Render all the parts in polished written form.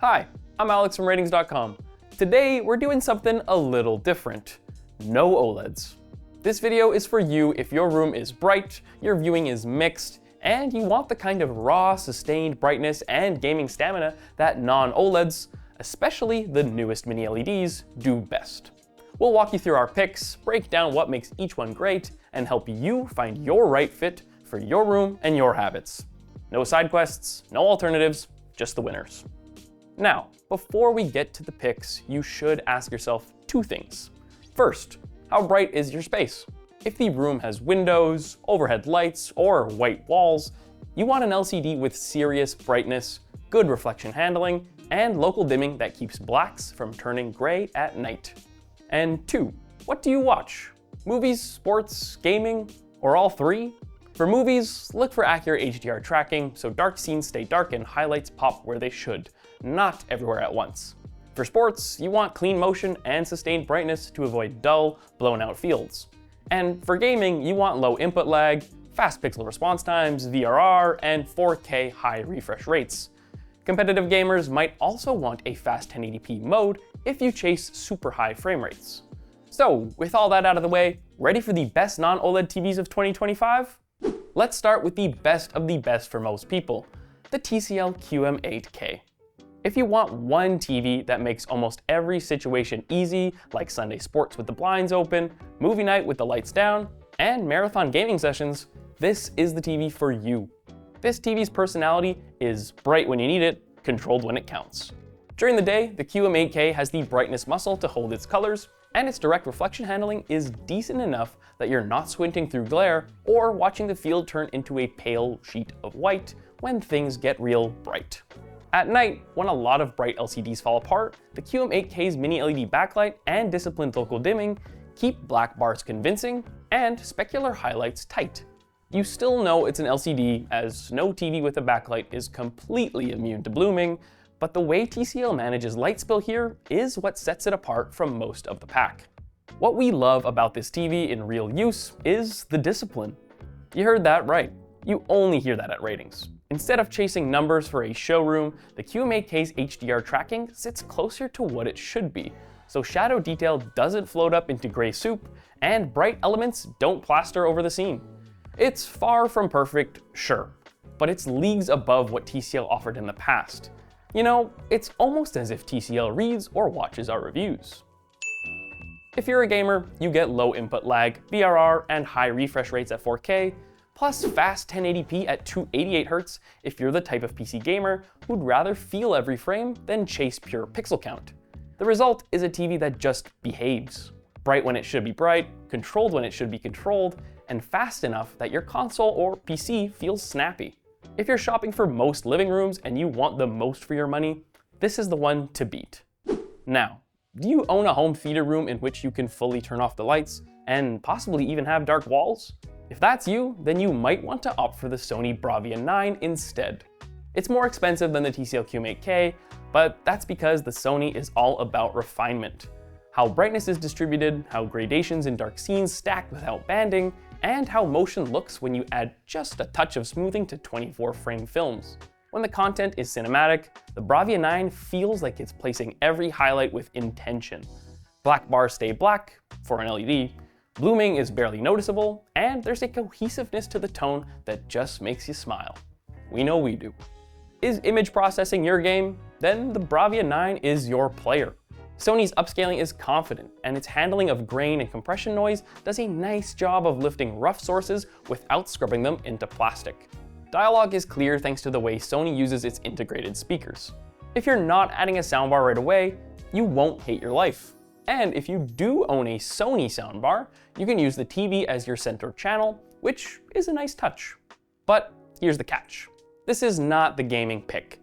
Hi, I'm Alex from Rtings.com. Today we're doing something a little different. No OLEDs. This video is for you if your room is bright, your viewing is mixed, and you want the kind of raw, sustained brightness and gaming stamina that non-OLEDs, especially the newest mini LEDs, do best. We'll walk you through our picks, break down what makes each one great, and help you find your right fit for your room and your habits. No side quests, no alternatives, just the winners. Now, before we get to the picks, you should ask yourself two things. First, how bright is your space? If the room has windows, overhead lights, or white walls, you want an LCD with serious brightness, good reflection handling, and local dimming that keeps blacks from turning gray at night. And two, what do you watch? Movies, sports, gaming, or all three? For movies, look for accurate HDR tracking so dark scenes stay dark and highlights pop where they should, not everywhere at once. For sports, you want clean motion and sustained brightness to avoid dull, blown out fields. And for gaming, you want low input lag, fast pixel response times, VRR, and 4K high refresh rates. Competitive gamers might also want a fast 1080p mode if you chase super high frame rates. So, with all that out of the way, ready for the best non-OLED TVs of 2025? Let's start with the best of the best for most people, the TCL QM8K. If you want one TV that makes almost every situation easy, like Sunday sports with the blinds open, movie night with the lights down, and marathon gaming sessions, this is the TV for you. This TV's personality is bright when you need it, controlled when it counts. During the day, the QM8K has the brightness muscle to hold its colors, and its direct reflection handling is decent enough that you're not squinting through glare or watching the field turn into a pale sheet of white when things get real bright. At night, when a lot of bright LCDs fall apart, the QM8K's mini LED backlight and disciplined local dimming keep black bars convincing and specular highlights tight. You still know it's an LCD, as no TV with a backlight is completely immune to blooming, but the way TCL manages light spill here is what sets it apart from most of the pack. What we love about this TV in real use is the discipline. You heard that right. You only hear that at Rtings. Instead of chasing numbers for a showroom, the QM8K's HDR tracking sits closer to what it should be, so shadow detail doesn't float up into gray soup, and bright elements don't plaster over the scene. It's far from perfect, sure, but it's leagues above what TCL offered in the past. You know, it's almost as if TCL reads or watches our reviews. If you're a gamer, you get low input lag, VRR, and high refresh rates at 4K, plus fast 1080p at 288Hz if you're the type of PC gamer who'd rather feel every frame than chase pure pixel count. The result is a TV that just behaves. Bright when it should be bright, controlled when it should be controlled, and fast enough that your console or PC feels snappy. If you're shopping for most living rooms and you want the most for your money, this is the one to beat. Now, do you own a home theater room in which you can fully turn off the lights and possibly even have dark walls? If that's you, then you might want to opt for the Sony Bravia 9 instead. It's more expensive than the TCL QM8K, but that's because the Sony is all about refinement. How brightness is distributed, how gradations in dark scenes stack without banding, and how motion looks when you add just a touch of smoothing to 24-frame films. When the content is cinematic, the Bravia 9 feels like it's placing every highlight with intention. Black bars stay black, for an LED, blooming is barely noticeable, and there's a cohesiveness to the tone that just makes you smile. We know we do. Is image processing your game? Then the Bravia 9 is your player. Sony's upscaling is confident, and its handling of grain and compression noise does a nice job of lifting rough sources without scrubbing them into plastic. Dialogue is clear thanks to the way Sony uses its integrated speakers. If you're not adding a soundbar right away, you won't hate your life. And if you do own a Sony soundbar, you can use the TV as your center channel, which is a nice touch. But here's the catch. This is not the gaming pick.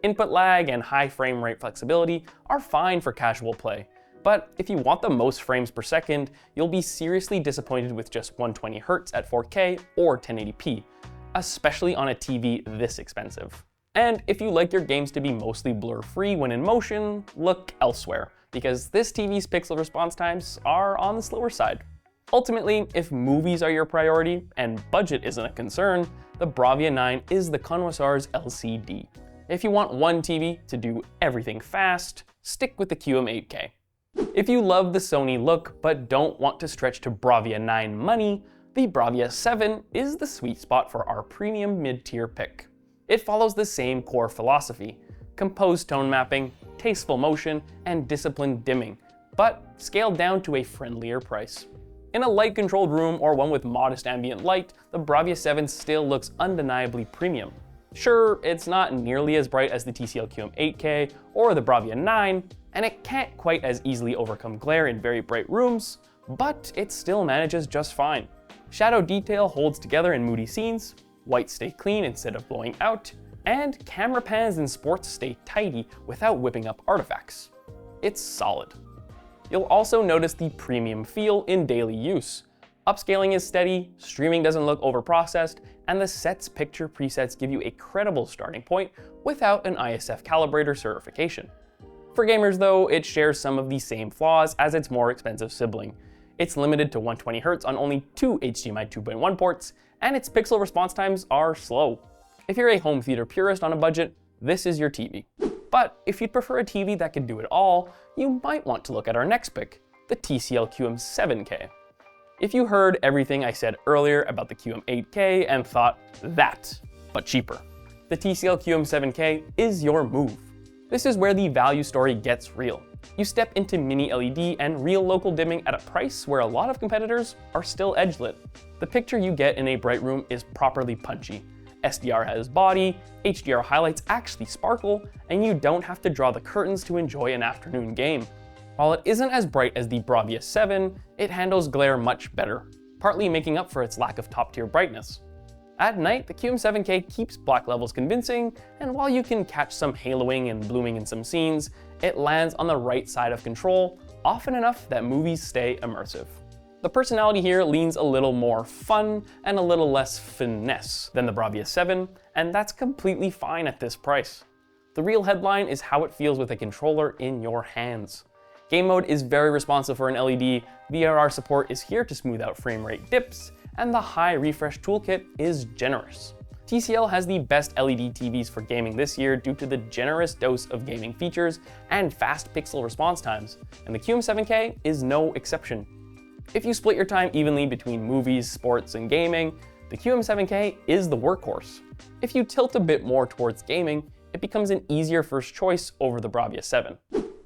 Input lag and high frame rate flexibility are fine for casual play, but if you want the most frames per second, you'll be seriously disappointed with just 120Hz at 4K or 1080p, especially on a TV this expensive. And if you like your games to be mostly blur-free when in motion, look elsewhere, because this TV's pixel response times are on the slower side. Ultimately, if movies are your priority and budget isn't a concern, the Bravia 9 is the connoisseur's LCD. If you want one TV to do everything fast, stick with the QM8K. If you love the Sony look but don't want to stretch to Bravia 9 money, the Bravia 7 is the sweet spot for our premium mid-tier pick. It follows the same core philosophy: composed tone mapping, tasteful motion, and disciplined dimming, but scaled down to a friendlier price. In a light-controlled room or one with modest ambient light, the Bravia 7 still looks undeniably premium. Sure, it's not nearly as bright as the TCL QM8K or the Bravia 9, and it can't quite as easily overcome glare in very bright rooms, but it still manages just fine. Shadow detail holds together in moody scenes, whites stay clean instead of blowing out, and camera pans in sports stay tidy without whipping up artifacts. It's solid. You'll also notice the premium feel in daily use. Upscaling is steady, streaming doesn't look overprocessed, and the set's picture presets give you a credible starting point without an ISF calibrator certification. For gamers though, it shares some of the same flaws as its more expensive sibling. It's limited to 120Hz on only 2 HDMI 2.1 ports, and its pixel response times are slow. If you're a home theater purist on a budget, this is your TV. But if you'd prefer a TV that can do it all, you might want to look at our next pick, the TCL QM7K. If you heard everything I said earlier about the QM8K and thought, that, but cheaper, the TCL QM7K is your move. This is where the value story gets real. You step into mini LED and real local dimming at a price where a lot of competitors are still edge-lit. The picture you get in a bright room is properly punchy. SDR has body, HDR highlights actually sparkle, and you don't have to draw the curtains to enjoy an afternoon game. While it isn't as bright as the Bravia 7, it handles glare much better, partly making up for its lack of top-tier brightness. At night, the QM7K keeps black levels convincing, and while you can catch some haloing and blooming in some scenes, it lands on the right side of control, often enough that movies stay immersive. The personality here leans a little more fun and a little less finesse than the Bravia 7, and that's completely fine at this price. The real headline is how it feels with a controller in your hands. Game mode is very responsive for an LED, VRR support is here to smooth out frame rate dips, and the high refresh toolkit is generous. TCL has the best LED TVs for gaming this year due to the generous dose of gaming features and fast pixel response times, and the QM7K is no exception. If you split your time evenly between movies, sports, and gaming, the QM7K is the workhorse. If you tilt a bit more towards gaming, it becomes an easier first choice over the Bravia 7.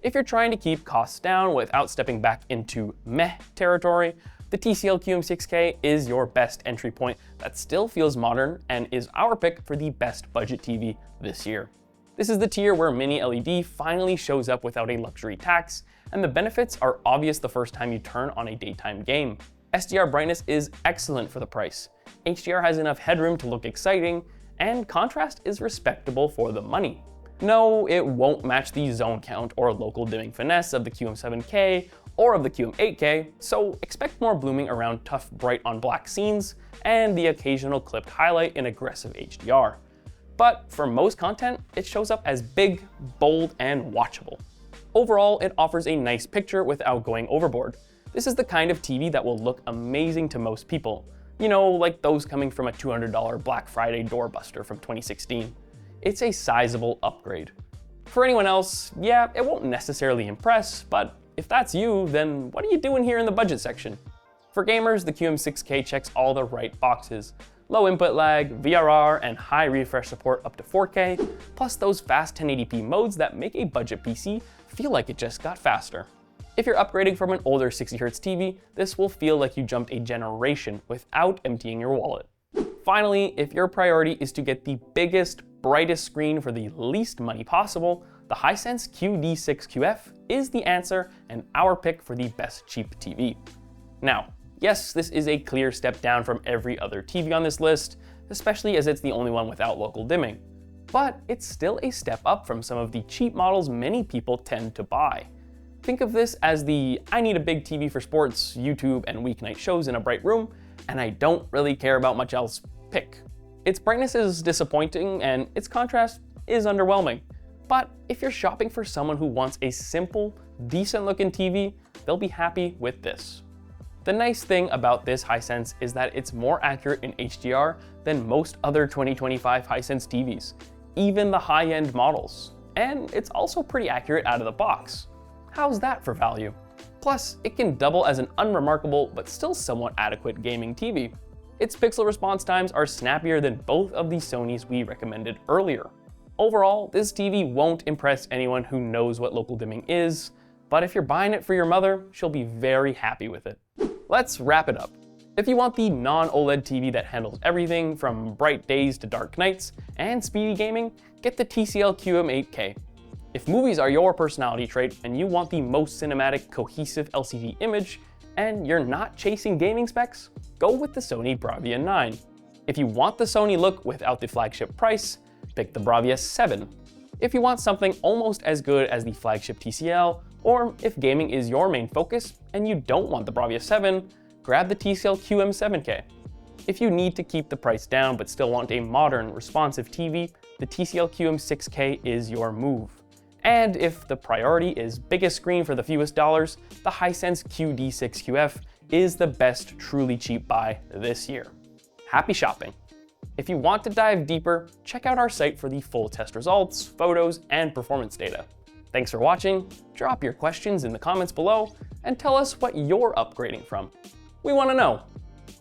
If you're trying to keep costs down without stepping back into meh territory, the TCL QM6K is your best entry point that still feels modern and is our pick for the best budget TV this year. This is the tier where mini LED finally shows up without a luxury tax, and the benefits are obvious the first time you turn on a daytime game. SDR brightness is excellent for the price, HDR has enough headroom to look exciting, and contrast is respectable for the money. No, it won't match the zone count or local dimming finesse of the QM7K or of the QM8K, so expect more blooming around tough bright on black scenes and the occasional clipped highlight in aggressive HDR. But for most content, it shows up as big, bold, and watchable. Overall, it offers a nice picture without going overboard. This is the kind of TV that will look amazing to most people. You know, like those coming from a $200 Black Friday doorbuster from 2016. It's a sizable upgrade. For anyone else, yeah, it won't necessarily impress, but if that's you, then what are you doing here in the budget section? For gamers, the QM6K checks all the right boxes. Low input lag, VRR, and high refresh support up to 4K, plus those fast 1080p modes that make a budget PC feel like it just got faster. If you're upgrading from an older 60Hz TV, this will feel like you jumped a generation without emptying your wallet. Finally, if your priority is to get the biggest, brightest screen for the least money possible, the Hisense QD6QF is the answer and our pick for the best cheap TV. Now, yes, this is a clear step down from every other TV on this list, especially as it's the only one without local dimming. But it's still a step up from some of the cheap models many people tend to buy. Think of this as the I need a big TV for sports, YouTube, and weeknight shows in a bright room, and I don't really care about much else pick. Its brightness is disappointing and its contrast is underwhelming. But if you're shopping for someone who wants a simple, decent looking TV, they'll be happy with this. The nice thing about this Hisense is that it's more accurate in HDR than most other 2025 Hisense TVs. even the high-end models. And it's also pretty accurate out of the box. How's that for value? Plus, it can double as an unremarkable but still somewhat adequate gaming TV. Its pixel response times are snappier than both of the Sonys we recommended earlier. Overall, this TV won't impress anyone who knows what local dimming is, but if you're buying it for your mother, she'll be very happy with it. Let's wrap it up. If you want the non-OLED TV that handles everything from bright days to dark nights and speedy gaming, get the TCL QM8K. If movies are your personality trait and you want the most cinematic, cohesive LCD image, and you're not chasing gaming specs, go with the Sony Bravia 9. If you want the Sony look without the flagship price, pick the Bravia 7. If you want something almost as good as the flagship TCL, or if gaming is your main focus and you don't want the Bravia 7, grab the TCL QM7K. If you need to keep the price down but still want a modern, responsive TV, the TCL QM6K is your move. And if the priority is biggest screen for the fewest dollars, the Hisense QD6QF is the best truly cheap buy this year. Happy shopping! If you want to dive deeper, check out our site for the full test results, photos, and performance data. Thanks for watching, drop your questions in the comments below, and tell us what you're upgrading from. We want to know.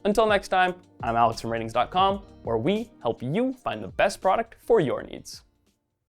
Until next time, I'm Alex from Rtings.com, where we help you find the best product for your needs.